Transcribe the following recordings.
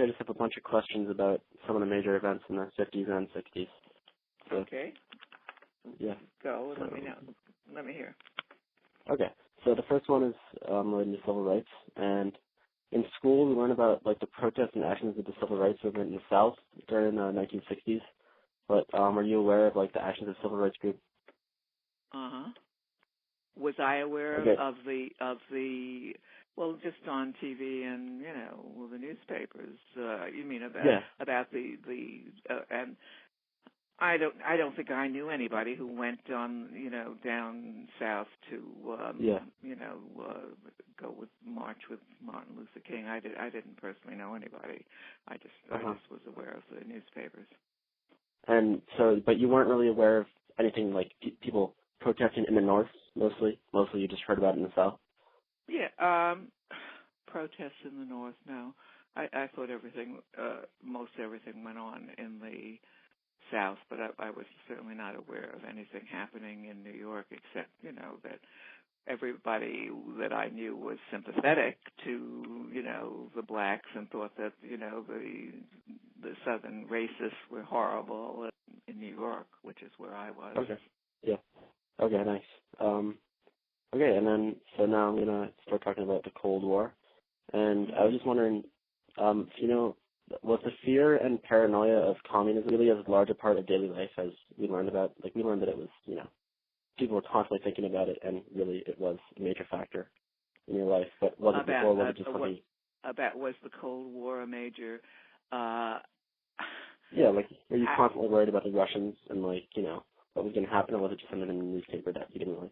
actually, I just have a bunch of questions about some of the major events in the 50s and 60s. So, okay. Yeah. Go. So, Let me know. Let me hear. Okay. So the first one is related to civil rights. And in school, we learn about, like, the protests and actions of the civil rights movement in the South during the 1960s. But are you aware of, like, the actions of the civil rights group? Uh-huh. Was I aware Okay. of the well, just on TV and the newspapers? You mean about the and I don't think I knew anybody who went on down south to go with march with Martin Luther King. I didn't personally know anybody. I just was aware of the newspapers. And so, but you weren't really aware of anything like people protesting in the North, mostly? Mostly you just heard about it in the South? Yeah, protests in the North, no. I thought most everything went on in the South, but I was certainly not aware of anything happening in New York except, that everybody that I knew was sympathetic to, the blacks and thought that, the Southern racists were horrible in New York, which is where I was. Okay. Yeah. Okay, nice. Okay, and then, so now I'm going to start talking about the Cold War. And I was just wondering, was the fear and paranoia of communism really as large a part of daily life as we learned about? Like, we learned that it was, people were constantly thinking about it, and really it was a major factor in your life. But was it before, was it just something? Was the Cold War a major... Yeah, like, were you constantly worried about the Russians and, like, what was going to happen, or was it just something in the newspaper that you didn't really?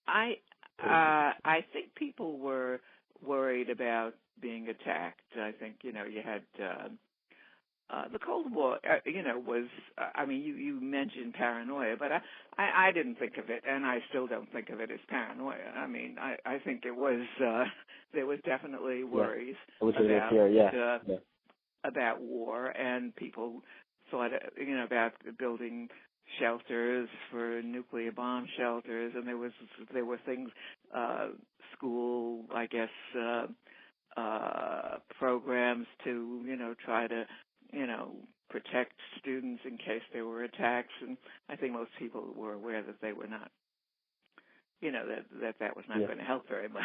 I think people were worried about being attacked. I think, you had the Cold War, was, you mentioned paranoia, but I didn't think of it, and I still don't think of it as paranoia. I mean, I think it was, there was definitely worries about war, and people thought, about building shelters for nuclear bomb shelters, and there were things, school, I guess, programs to, try to, protect students in case there were attacks, and I think most people were aware that they were not, that was not going to help very much.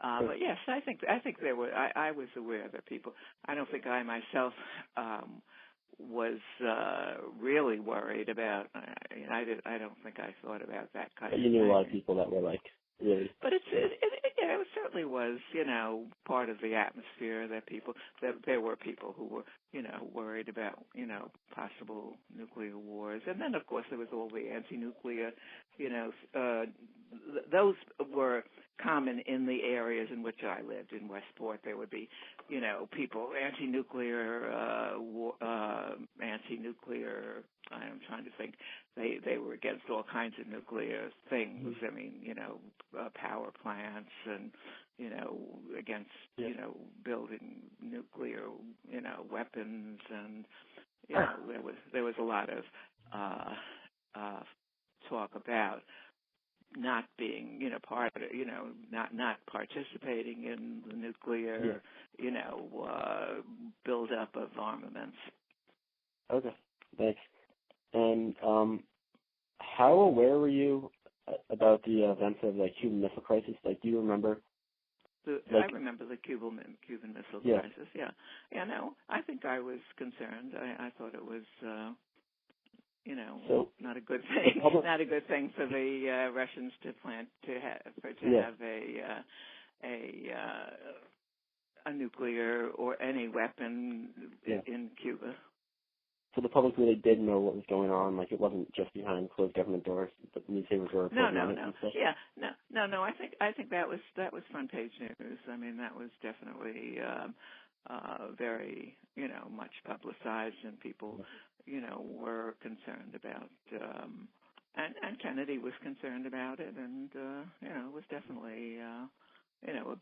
But yes, I think there were. I was aware that people. I don't think I myself was really worried about. I don't think I thought about that kind of thing. You knew a lot of people that were like really. But it certainly was, part of the atmosphere that there were people who were, worried about, possible nuclear wars. And then, of course, there was all the anti-nuclear, those were common in the areas in which I lived. In Westport, there would be, people, anti-nuclear, I'm trying to think, they were against all kinds of nuclear things. I mean, power plants and, against, building nuclear, weapons, and, there was a lot of talk about not being, part of it, not participating in the nuclear, buildup of armaments. Okay, thanks. And how aware were you about the events of the Cuban Missile Crisis? Like, do you remember? I remember the Cuban Missile Crisis. Yeah. Yeah. No, I think I was concerned. I thought it was, not a good thing. Not a good thing for the Russians to have a nuclear or any weapon in Cuba. So the public really did know what was going on. Like, it wasn't just behind closed government doors, but newspapers were reporting on it and stuff. Yeah, no. I think that was front page news. I mean, that was definitely very much publicized, and people were concerned about. And Kennedy was concerned about it, and it was definitely a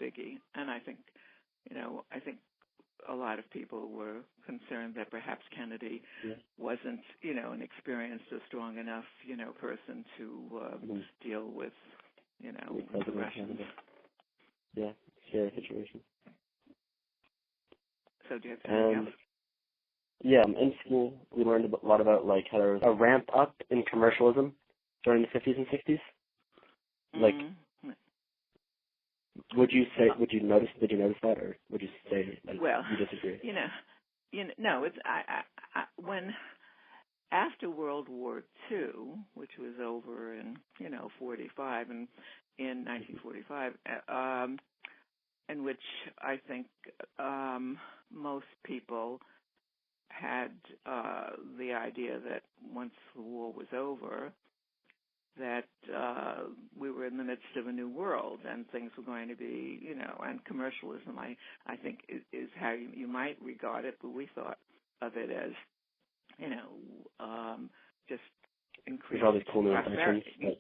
biggie. And I think a lot of people were concerned that perhaps Kennedy wasn't, an experienced or strong enough, person to deal with, the Russians. Yeah, scary situation. So do you have something And else? yeah, in school we learned a lot about like how there was a ramp up in commercialism during the 50s and 60s. Like, did you notice that, or would you say that you disagree? No, it's when after World War II, which was over in 45 and in 1945, in which I think most people had the idea that once the war was over, that we were in the midst of a new world and things were going to be, and commercialism, I think, is how you might regard it, but we thought of it as, just increased There's all these cool new inventions.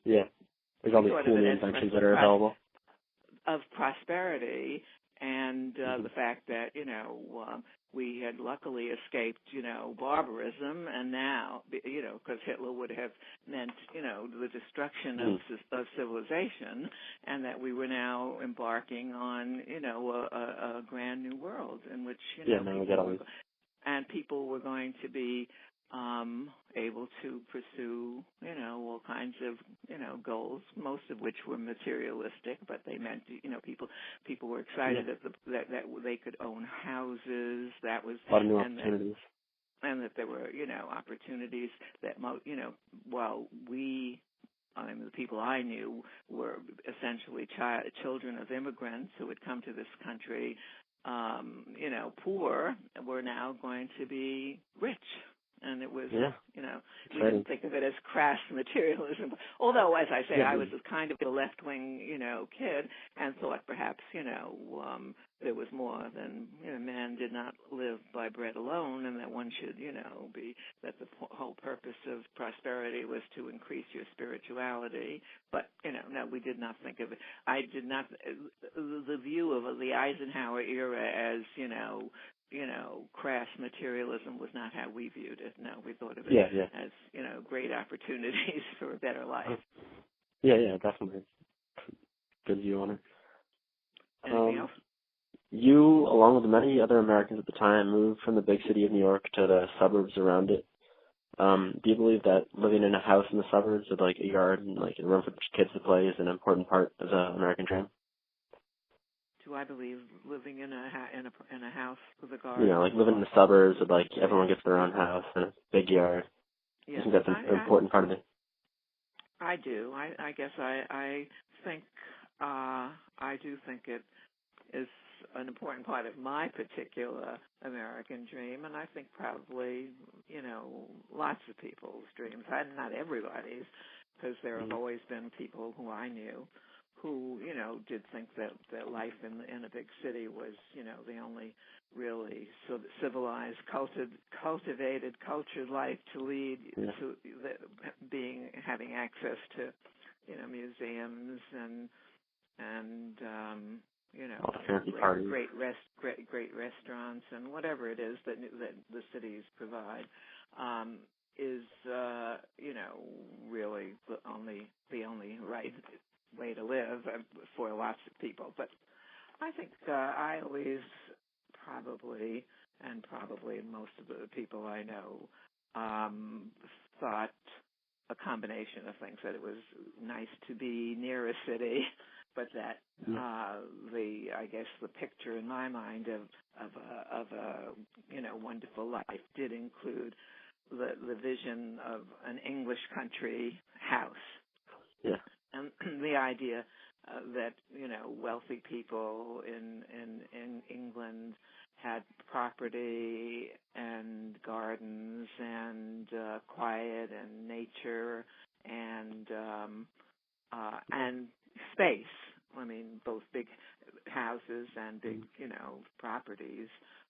Yeah. There's all these Sort cool of new an inventions that are available. Of prosperity and the fact that, we had luckily escaped, barbarism, and now, because Hitler would have meant, the destruction of civilization, and that we were now embarking on, a grand new world in which, people were going to be able to pursue, all kinds of, goals, most of which were materialistic, but they meant, people were excited that they could own houses. That was a lot of new opportunities. And that there were, opportunities that, while the people I knew were essentially children of immigrants who had come to this country, poor, were now going to be rich. And it was, we didn't think of it as crass materialism. Although, as I say, I was kind of a left-wing, kid, and thought perhaps, there was more than, man did not live by bread alone, and that one should, that the whole purpose of prosperity was to increase your spirituality. But, no, we did not think of it. I did not, the view of the Eisenhower era as, crass materialism was not how we viewed it. No, we thought of it as, great opportunities for a better life. Yeah, definitely. Good view on it. Anything else? You, along with many other Americans at the time, moved from the big city of New York to the suburbs around it. Do you believe that living in a house in the suburbs with like a yard and like a room for kids to play is an important part of the American dream? Do I believe living in a house with a garden? Like living in the suburbs with like everyone gets their own house and a big yard. Yes. I think that's an important part of it. I do. I guess I think I do think it is an important part of my particular American dream, and I think probably lots of people's dreams. Not everybody's, because there have always been people who I knew who, did think that life in a big city was, the only really civilized, cultivated, cultured life to lead, to having access to, museums and great restaurants and whatever it is that the cities provide, is, really the only right way to live for lots of people. But I think I always probably most of the people I know thought a combination of things, that it was nice to be near a city, but that I guess the picture in my mind of a wonderful life did include the vision of an English country house. Yeah. And the idea that, wealthy people in England had property and gardens and quiet and nature and space. I mean, both big houses and big, properties,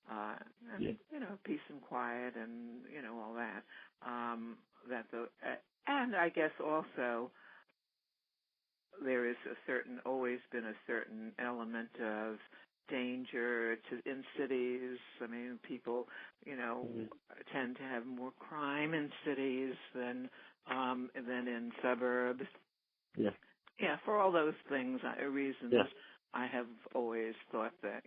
and peace and quiet and all that. And I guess also there is always been a certain element of danger in cities. I mean, people, tend to have more crime in cities than in suburbs. Yeah. Yeah, for all those things, reasons. Yeah. I have always thought that,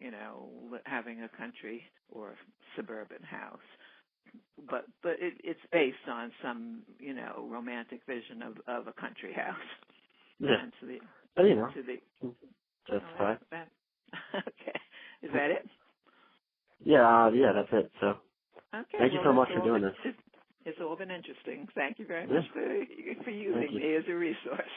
having a country or suburban house, but it's based on some, romantic vision of a country house. Yeah. And to the, But, that's fine. Okay. Is that it? Yeah, that's it. So, okay. Thank you so much for doing this. It's all been interesting. Thank you very much for using me as a resource.